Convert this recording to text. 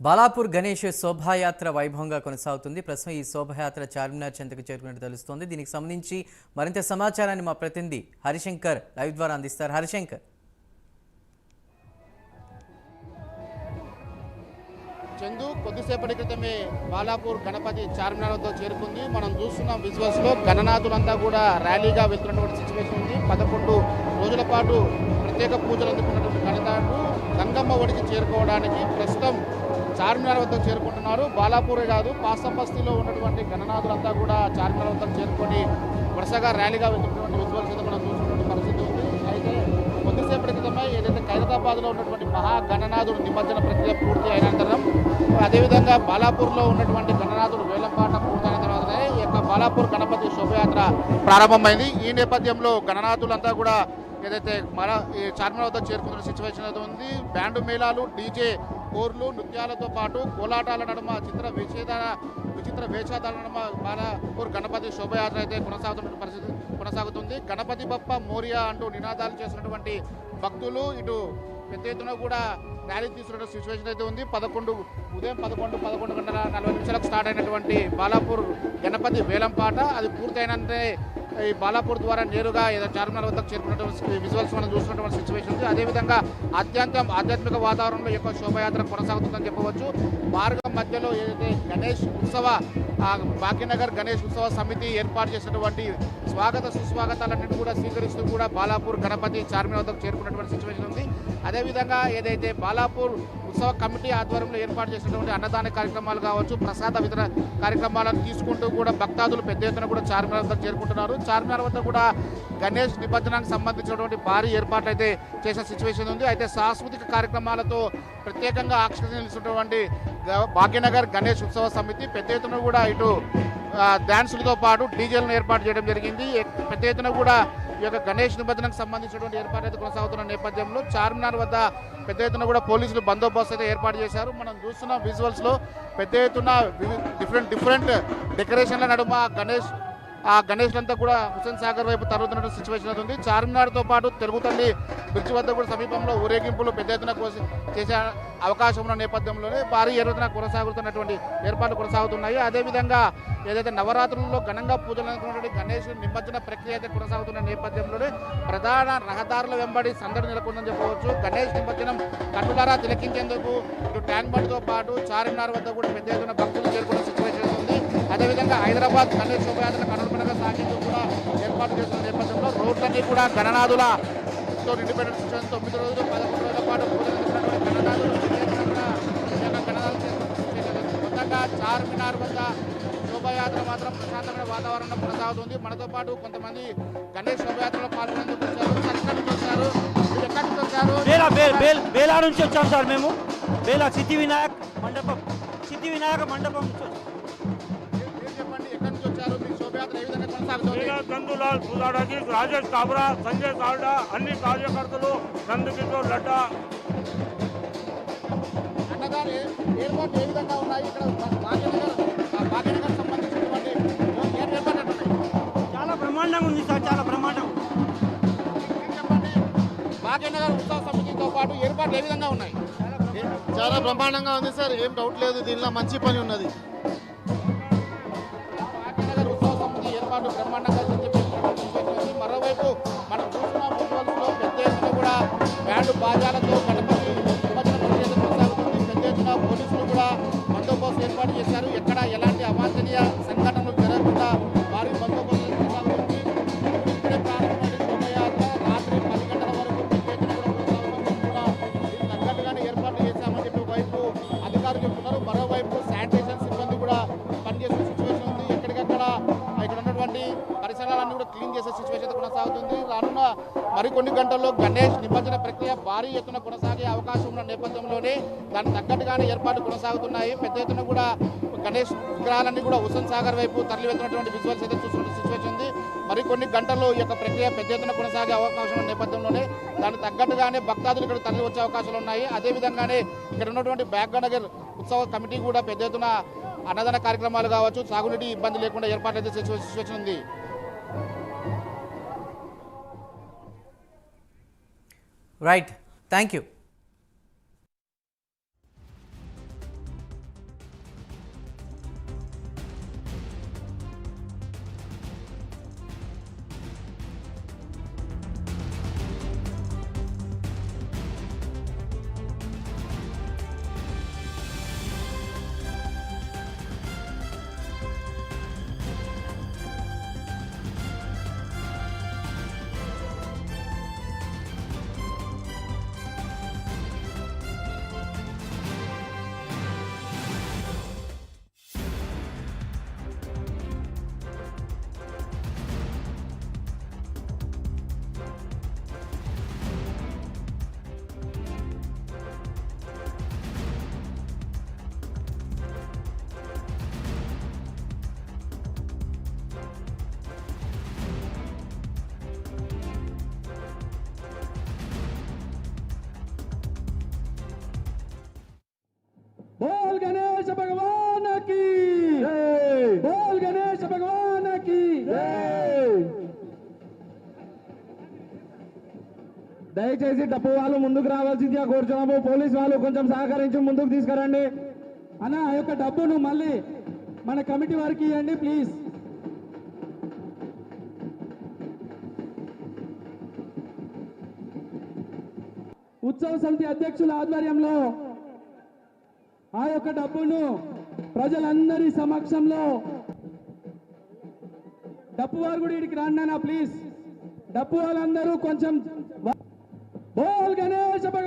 బాలాపూర్ గణేష్ శోభాయాత్ర వైభవంగా కొనసాగుతుంది. ప్రస్తుతం ఈ శోభాయాత్ర చార్మినార్ చెంతకు చేరుకున్నట్టు తెలుస్తోంది. దీనికి సంబంధించి మరింత సమాచారాన్ని మా ప్రతినిధి హరిశంకర్ లైవ్ ద్వారా అందిస్తారు. హరిశంకర్, చందు కొద్దిసేపటి క్రితమే బాలాపూర్ గణపతి చార్మినార్ వద్ద చేరుకుంది. మనం చూస్తున్న విజువల్స్ లో గణనాథులంతా కూడా ర్యాలీగా వెళ్తున్నటువంటి సిచ్యువేషన్ ఉంది. 11 రోజుల పాటు ప్రత్యేక పూజలు అందుకున్నటువంటి గణనాథుడు గంగమ్మ ఒడికి చేరుకోవడానికి ప్రస్తుతం చార్మినార్ వద్ద చేరుకుంటున్నారు. బాలాపూరే కాదు, పాసంబస్తీలో ఉన్నటువంటి గణనాథులంతా కూడా చార్మినార్ వద్ద చేరుకొని వరుసగా ర్యాలీగా వెళ్తున్నటువంటి విజువల్స్ అయితే మనం చూసినటువంటి పరిస్థితి ఉంది. అయితే కొద్దిసేపటి క్రితమే ఏదైతే ఖైరతాబాద్లో ఉన్నటువంటి మహా గణనాథుడు నిమజ్జన ప్రక్రియ పూర్తి అయినంతరం, అదేవిధంగా బాలాపూర్లో ఉన్నటువంటి గణనాథుడు వేలంపాట పూర్తయిన తర్వాతనే ఈ యొక్క బాలాపూర్ గణపతి శోభయాత్ర ప్రారంభమైంది. ఈ నేపథ్యంలో గణనాథులంతా కూడా ఏదైతే ఈ చార్మినార్ వద్ద చేరుకున్న సిచ్యువేషన్ అయితే ఉంది. బ్యాండు మేళాలు, డీజే కోర్లు, నృత్యాలతో పాటు కోలాటాల నడుమ విచిత్ర వేషాదాల నడుమ బాలాపూర్ గణపతి శోభయాత్ర అయితే కొనసాగుతున్న పరిస్థితి కొనసాగుతుంది. గణపతి బప్ప మోరియా అంటూ నినాదాలు చేసినటువంటి భక్తులు ఇటు పెద్ద ఎత్తున కూడా ర్యాలీ తీసుకున్న సిచ్యువేషన్ అయితే ఉంది. ఉదయం 11 గంటల 40 నిమిషాలకు స్టార్ట్ అయినటువంటి బాలాపూర్ గణపతి వేలంపాట అది పూర్తయినంతే ఈ బాలాపూర్ ద్వారా నేరుగా చార్మినార్ వద్దకు చేరుకున్నటువంటి విజువల్స్ మనం చూస్తున్నటువంటి సిచ్యువేషన్ ఉంది. అదేవిధంగా ఆధ్యాత్మిక వాతావరణంలో ఎక్కువ శోభయాత్ర కొనసాగుతుందని చెప్పవచ్చు. మార్గం మధ్యలో ఏదైతే గణేష్ ఉత్సవ భాగ్యనగర్ గణేష్ ఉత్సవ సమితి ఏర్పాటు చేసినటువంటి స్వాగత సుస్వాగతాలన్నింటి కూడా స్వీకరిస్తూ కూడా బాలాపూర్ గణపతి చార్మినార్ వద్దకు చేరుకున్నటువంటి సిచ్యువేషన్ ఉంది. అదేవిధంగా ఏదైతే బాలాపూర్ ఉత్సవ కమిటీ ఆధ్వర్యంలో ఏర్పాటు చేసినటువంటి అన్నదాన కార్యక్రమాలు కావచ్చు, ప్రసాద వితరణ కార్యక్రమాలను తీసుకుంటూ కూడా భక్తాదులు పెద్ద ఎత్తున కూడా చార్మినార్ వద్దకు చేరుకుంటున్నారు. చార్మినార్ వద్ద కూడా గణేష్ నిమజ్జనానికి సంబంధించినటువంటి భారీ ఏర్పాట్లు అయితే చేసిన సిచ్యువేషన్ ఉంది. అయితే సాంస్కృతిక కార్యక్రమాలతో ప్రత్యేకంగా ఆకర్షించినటువంటి భాగ్యనగర్ గణేష్ ఉత్సవ సమితి పెద్ద ఎత్తున కూడా ఇటు డ్యాన్సులతో పాటు డీజేలను ఏర్పాటు చేయడం జరిగింది. పెద్ద ఎత్తున కూడా ఈ యొక్క గణేష్ నిమజ్జనానికి సంబంధించినటువంటి ఏర్పాటు అయితే కొనసాగుతున్న నేపథ్యంలో చార్మినార్ వద్ద పెద్ద ఎత్తున కూడా పోలీసులు బందోబస్తు అయితే ఏర్పాటు చేశారు. మనం చూస్తున్న విజువల్స్ లో పెద్ద ఎత్తున డిఫరెంట్ డెకరేషన్ల నడుమ గణేష్లంతా కూడా హుస్సేన్ సాగర్ వైపు తరుగుతున్న సిచ్యువేషన్ అవుతుంది. చార్మినార్తో పాటు తెలుగు తల్లి బ్రిడ్జ్ వద్ద కూడా సమీపంలో ఊరేగింపులు పెద్ద ఎత్తున చేసే అవకాశం ఉన్న నేపథ్యంలోనే భారీ ఎత్తున కొనసాగుతున్నటువంటి ఏర్పాట్లు కొనసాగుతున్నాయి. అదేవిధంగా ఏదైతే నవరాత్రుల్లో ఘనంగా పూజలు అందుకున్నటువంటి గణేష్ నిమజ్జన ప్రక్రియ అయితే కొనసాగుతున్న నేపథ్యంలోనే ప్రధాన రహదారుల వెంబడి సందడి నెలకొందని చెప్పవచ్చు. గణేష్ నిమజ్జనం కన్నులారా తిలకించేందుకు ఇటు ట్యాంక్ బండ్తో పాటు చార్మినార్ వద్ద కూడా పెద్ద ఎత్తున భక్తులు చేరుకున్న సిచ్యువేషన్ ఉంది. అదేవిధంగా హైదరాబాద్ గణేష్ శోభయాత్ర కనుమరుగా సాగేందుకు కూడా ఏర్పాటు చేస్తున్న నేపథ్యంలో రోడ్లన్నీ కూడా గణనాథులతో నిండిపోయిన సిచ్యువేషన్. 9 రోజులు 11 రోజుల పాటు పూజలు అందుకున్నటువంటి గణనాథులు మొత్తంగా చార్మినార్ వద్ద శోభయాత్ర మాత్రం ప్రశాంతమైన వాతావరణం కొనసాగుతుంది. మనతో పాటు కొంతమంది గణేష్ శోభయాత్రలో పాల్గొనేందుకు వచ్చారు. ఎక్కడి నుంచి వచ్చారు? బేలా నుంచి వచ్చాం సార్. మేము బేలా సిద్ధి వినాయక మండపం నుంచి చెప్పండి, ఎక్కడి నుంచి వచ్చారు? మీ శోభయాత్ర ఏ విధంగా కొనసాగుతుంది? నందులాల్ పుదాడాజీ, రాజేష్ కాబరా, సంజయ్ సాల్డా, అన్ని కార్యకర్తలు, నందకిషోర్ లడ్డా అన్నగారు ఏర్పాట్లు ఏ విధంగా ఉన్నాయి? ఇక్కడ భాగ్యనగర్ సంబంధించినటువంటి ఏర్పాట్లు ఉన్నాయి. చాలా బ్రహ్మాండంగా ఉంది సార్, చాలా బ్రహ్మాండం. చెప్పండి, భాగ్యనగర్ ఉత్సవ సమితితో పాటు ఏర్పాట్లు ఏ విధంగా ఉన్నాయి? చాలా బ్రహ్మాండంగా ఉంది సార్, ఏం డౌట్ లేదు. దీనిలో మంచి పని ఉన్నది. భాగ్యనగర్ ఉత్సవ సమితి ఏర్పాటు బ్రహ్మాండంగా మరోవైపు మనం చూస్తున్న విజువల్స్లో పెద్ద ఎత్తున కూడా బ్యాండ్ బాజాలతో గణపతి నిమజ్జన ప్రక్రియ కొనసాగుతుంది. పెద్ద ఎత్తున పోలీసులు కూడా బందోబస్తు ఏర్పాటు చేశారు. ఎక్కడ ఎలాంటి అవాంఛనీయ సంఘటనలు జరగకుండా భారీ బందోబస్తు కొనసాగుతుంది. ఇప్పుడే ప్రారంభమైన శోభయాత్ర రాత్రి 10 గంటల వరకు పెద్ద ఎత్తున కూడా దీనికి తగ్గట్టుగానే ఏర్పాట్లు చేశామని చెప్పి వైపు అధికారులు చెప్తున్నారు. మరోవైపు శానిటేషన్ సిబ్బంది కూడా పనిచేసే సిచ్యువేషన్ ఉంది. ఎక్కడికక్కడ ఇక్కడ ఉన్నటువంటి పరిసరాలన్నీ కూడా క్లీన్ చేసే సిచ్యువేషన్ కొనసాగుతుంది. రానున్న మరికొన్ని గంటల్లో గణేష్ నిమజ్జన ప్రక్రియ భారీ ఎత్తున కొనసాగే అవకాశం ఉన్న నేపథ్యంలోనే దానికి తగ్గట్టుగానే ఏర్పాట్లు కొనసాగుతున్నాయి. పెద్ద ఎత్తున కూడా గణేష్ విగ్రహాలన్నీ కూడా హుస్సేన్ సాగర్ వైపు తరలి వెళ్తున్నటువంటి విజువల్స్ అయితే చూస్తున్న సిచ్యువేషన్ ఉంది. మరికొన్ని గంటల్లో ఈ యొక్క ప్రక్రియ పెద్ద ఎత్తున కొనసాగే అవకాశం ఉన్న నేపథ్యంలోనే దానికి తగ్గట్టుగానే భక్తాదులు ఇక్కడ తరలి వచ్చే అవకాశాలు ఉన్నాయి. అదేవిధంగానే ఇక్కడ ఉన్నటువంటి భాగ్యనగర్ ఉత్సవ కమిటీ కూడా పెద్ద ఎత్తున అన్నదాన కార్యక్రమాలు కావచ్చు, సాగునీటి ఇబ్బంది లేకుండా ఏర్పాటు అయితే సిచ్యువేషన్ ఉంది. Right, thank you. बोल गणेश भगवान की बोल गणेश भगवान की దయచేసి డప్పు వాళ్ళు ముందుకు రావాల్సిందిగా కోరుచున్నాము. పోలీస్ వాళ్ళు కొంచెం సహకరించి ముందుకు తీసుకురండి. అన్న ఆ యొక్క డబ్బును మళ్ళీ మన కమిటీ వారికి ఇవ్వండి ప్లీజ్. ఉత్సవ సమితి అధ్యక్షుల ఆధ్వర్యంలో ఆ యొక్క డబ్బును ప్రజలందరి సమక్షంలో డప్పు వారు కూడా ఇక్కడికి రాండి ప్లీజ్. డప్పు వాళ్ళందరూ కొంచెం బోల్ గణేష్ భగవాన్